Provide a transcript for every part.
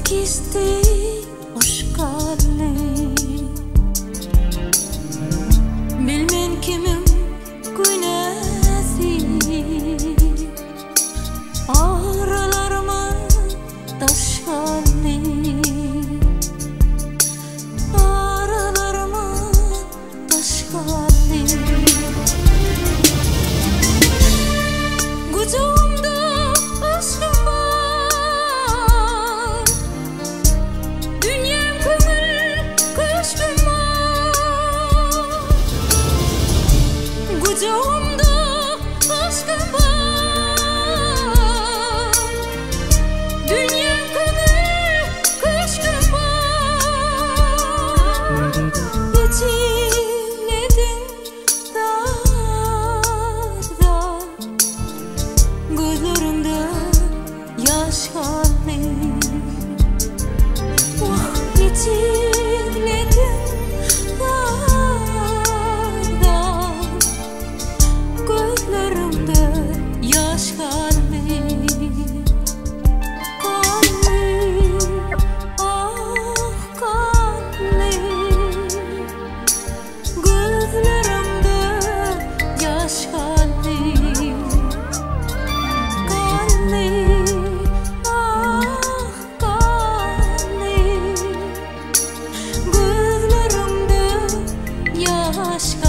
kesti hoş kalli. Bilmen kimim günesi, aralarıma taş kalli. Aralarıma taş kalli. Kucağımda aşkım var, dünyam kömür köşküm var. Kucağımda aşkım var, dünyam kömür köşküm var. İçimledin dar dar, gözlerimde yaş kaldı. Vah içimledin dar dar, gözlerimde yaş kaldı. Kaldı, ah kaldı, gözlerimde yaş kaldı. Kaldı, ah kaldı, gözlerimde yaş kaldı.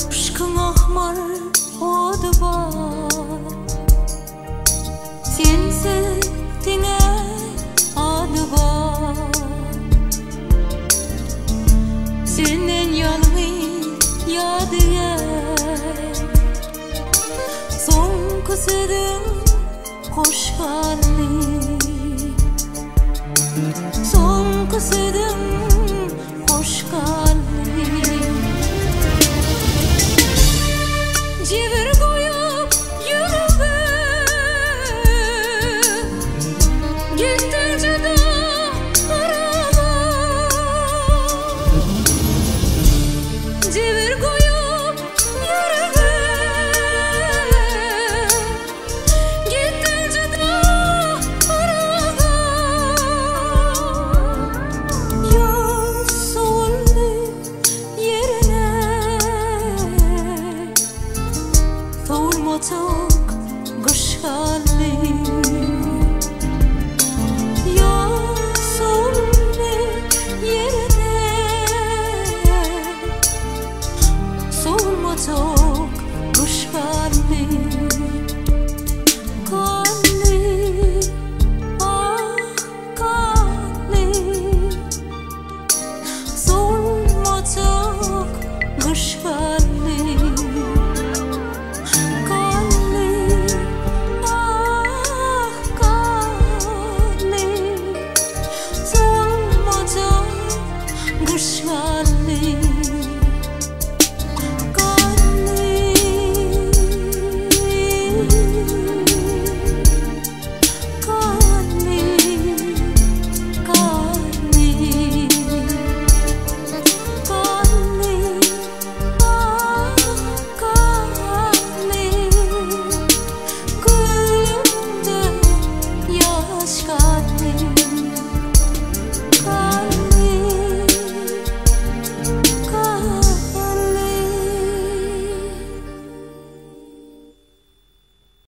Aşkın ahmar odu var, sen sevdiğine adı var. Senden yalnız yadigar, son kısıdım hoş halli. Son kısıdım